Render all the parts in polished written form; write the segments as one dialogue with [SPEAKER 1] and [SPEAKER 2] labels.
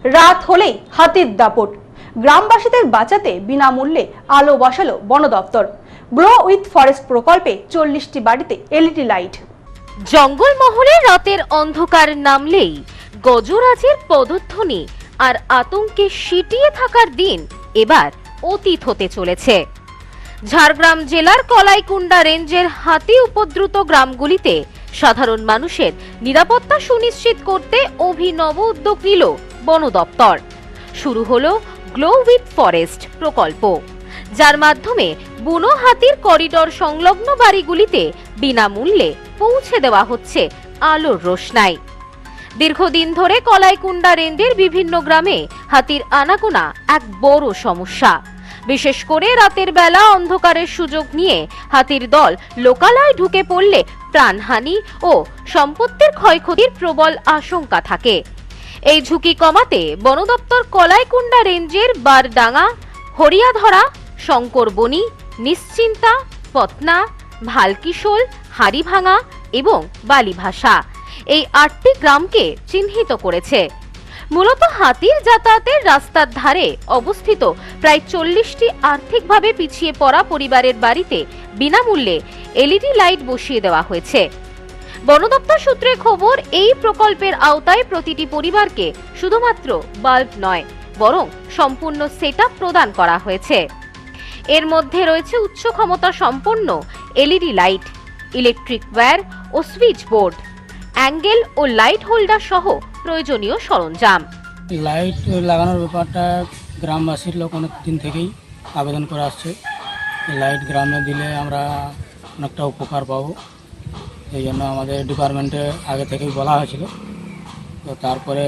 [SPEAKER 1] রাত হলেই হাতির দাপট। গ্রামবাসীদের বাঁচাতে বিনামূল্যে আলো বসালো বন দপ্তর। গ্লো উইথ ফরেস্ট প্রকল্পে 40টি বাড়িতে এলইডি লাইট।
[SPEAKER 2] জঙ্গলমহলে রাতের অন্ধকার নামলেই গজরাজের পদধ্বনি আর আতঙ্কে সিটিয়ে থাকার দিন এবার অতীত হতে চলেছে। ঝাড়গ্রাম জেলার কলাইকুণ্ডা রেঞ্জের হাতি উপদ্রুত গ্রামগুলিতে সাধারণ মানুষের নিরাপত্তা সুনিশ্চিত করতে অভিনব উদ্যোগ নিল বন দপ্তর। শুরু হলো গ্লো উইথ ফরেস্ট প্রকল্প, যার মাধ্যমে বুনো হাতির করিডোর সংলগ্ন বাড়িগুলিতে বিনামূল্যে পৌঁছে দেওয়া হচ্ছে আলোর রোশনাই। দীর্ঘদিন ধরে কলাইকুণ্ডা রেঞ্জের বিভিন্ন গ্রামে হাতির আনাগোনা এক বড় সমস্যা। বিশেষ করে রাতের বেলা অন্ধকারের সুযোগ নিয়ে হাতির দল লোকালয়ে ঢুকে পড়লে প্রাণহানি ও সম্পত্তির ক্ষয়ক্ষতির প্রবল আশঙ্কা থাকে। এই ঝুঁকি কমাতে বন দপ্তর কলাইকুণ্ডা রেঞ্জের বারডাঙ্গা, হরিয়াধরা, শঙ্করবনি, নিশ্চিন্তা, পতনা, ভালকিশোল, হাড়িভাঙা এবং বালিভাষা এই 8টি গ্রামকে চিহ্নিত করেছে। মূলত হাতির যাতায়াতের রাস্তার ধারে অবস্থিত প্রায় 40টি আর্থিকভাবে পিছিয়ে পড়া পরিবারের বাড়িতে বিনামূল্যে এলইডি লাইট বসিয়ে দেওয়া হয়েছে। বন দপ্তর সূত্রে খবর, এই প্রকল্পের আওতায় প্রতিটি পরিবারকে শুধুমাত্র বাল্ব নয়, বরং সম্পূর্ণ সেটআপ প্রদান করা হয়েছে। এর মধ্যে রয়েছে উচ্চ ক্ষমতা সম্পন্ন এলইডি লাইট, ইলেকট্রিক ওয়্যার ও সুইচ বোর্ড, অ্যাঙ্গেল ও লাইট হোল্ডার সহ প্রয়োজনীয় সরঞ্জাম।
[SPEAKER 3] লাইট লাগানোর ব্যাপারটা গ্রামবাসীর লোক অনেক দিন থেকেই আবেদন করে আসছে। লাইট গ্রামে দিলে আমরা অনেকটা উপকার পাবো, এই জন্য আমাদের ডিপার্টমেন্টে আগে থেকেই বলা হয়েছিল। তো তারপরে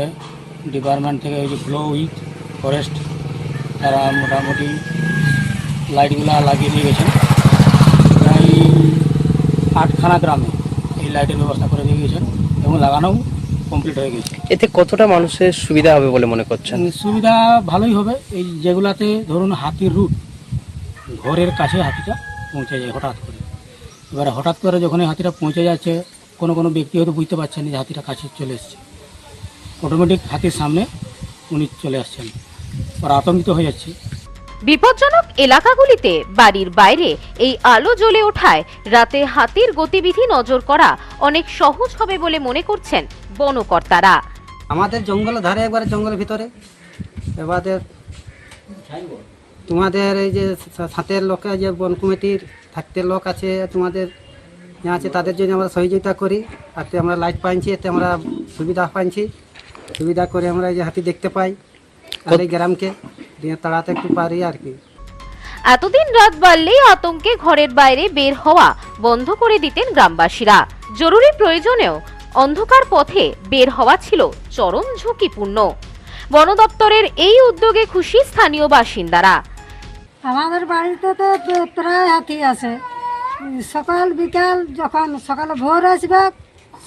[SPEAKER 3] ডিপার্টমেন্ট থেকে এই যে গ্লো উইথ ফরেস্ট তারা মোটামুটি লাইটগুলো লাগিয়ে দিয়ে গেছেন। প্রায় 8খানা গ্রামে এই লাইটের ব্যবস্থা করে দিয়ে গেছেন এবং লাগানোও কমপ্লিট হয়ে গেছে।
[SPEAKER 4] এতে কতটা মানুষের সুবিধা হবে বলে মনে করছেন?
[SPEAKER 3] সুবিধা ভালোই হবে। এই যেগুলাতে ধরুন হাতির রুট ঘরের কাছে হাতিটা পৌঁছে যায় হঠাৎ করে, এবারে হঠাৎ করে যখন এই হাতিটা পৌঁছে যাচ্ছে, কোনো কোনো ব্যক্তি হয়তো বুঝতে পারছেন যে হাতিটা কাছে চলে এসছে, অটোমেটিক হাতির সামনে উনি চলে আসছেন, ওরা আতঙ্কিত হয়ে যাচ্ছে।
[SPEAKER 2] বিপজ্জনক এলাকাগুলিতে বাড়ির বাইরে এই আলো জ্বলে ওঠায় রাতে হাতির গতিবিধি নজর করা অনেক সহজ হবে বলে মনে করছেন বনকর্তারা।
[SPEAKER 5] আমাদের জঙ্গল ধারে, একবারে জঙ্গলের ভিতরে, এবারে তোমাদের এই যে সাথের লোকে যে বন কমিটির থাকতে লোক আছে, তোমাদের আছে, তাদের জন্য আমরা সহযোগিতা করি। আর আমরা লাইট পাইছি, এতে আমরা সুবিধা পাইছি। সুবিধা করে আমরা এই যে হাতি দেখতে পাই আর এই গ্রামকে দিয়ে তাড়াতে একটু পারি আর কি।
[SPEAKER 2] এতদিন রাত বাড়লেই আতঙ্কে ঘরের বাইরে বের হওয়া বন্ধ করে দিতেন গ্রামবাসীরা। জরুরি প্রয়োজনেও অন্ধকার পথে বের হওয়া ছিল চরম ঝুঁকিপূর্ণ। বন দপ্তরের এই উদ্যোগে খুশি স্থানীয় বাসিন্দারা।
[SPEAKER 6] আমাদের বাড়িতে তো প্রায় হাতি আছে, সকাল বিকাল, যখন সকালে ভোর আসবে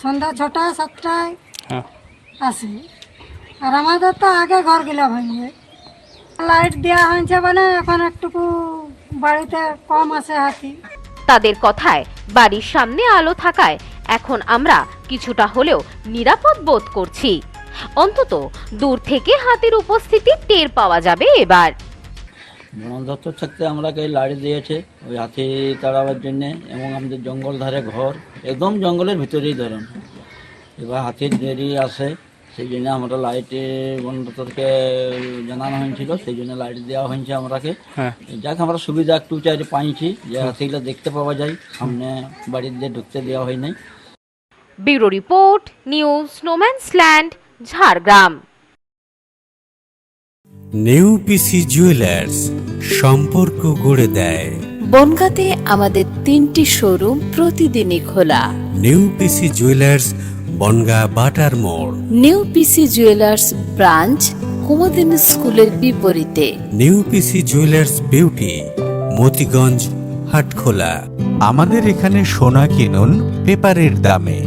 [SPEAKER 6] সন্ধ্যা 6টা 7টায় আসে। আর আমাদের তো আগে ঘরগুলো ভাঙবে, লাইট দেওয়া হয়েছে মানে এখন একটুকু বাড়িতে কম আছে হাতি।
[SPEAKER 2] তাদের কথায় বাড়ির সামনে আলো থাকায় এখন আমরা কিছুটা হলেও নিরাপদ বোধ করছি। অন্তত দূর থেকে হাতির উপস্থিতি টের পাওয়া যাবে এবার।
[SPEAKER 7] বন দপ্তর থাকতে আমরাকে লাইট দিয়েছে ওই হাতি তাড়াবার জন্যে, এবং আমাদের জঙ্গল ধারে ঘর, একদম জঙ্গলের ভিতরেই ধরুন। এবার হাতির দেরি আসে, সেই জন্য আমরা লাইটে বন দপ্তরকে জানানো হয়েছিল, সেই জন্য লাইট দেওয়া হয়েছে আমরাকে। যাক আমরা সুবিধা একটু চাই পাইছি যে হাতিগুলো দেখতে পাওয়া যায়, সামনে বাড়ির দিয়ে ঢুকতে দেওয়া হয় নাই।
[SPEAKER 2] Bureau report, news no man's land, Jhargram.
[SPEAKER 8] নেউপিসি জুয়েলার্স, সম্পর্ক গড়ে দেয়।
[SPEAKER 9] বনগাঁতে আমাদের 3টি শোরুম প্রতিদিনই খোলা।
[SPEAKER 8] নেউপিসি জুয়েলার্স, বনগাঁ বাটার মোড়।
[SPEAKER 9] নেউপিসি জুয়েলার্স ব্রাঞ্চ কুমুদিনী স্কুলের বিপরীতে।
[SPEAKER 8] নেউপিসি জুয়েলার্স বিউটি, মতিগঞ্জ, হাটখোলা।
[SPEAKER 10] আমাদের এখানে সোনা কিনুন পেপারের দামে।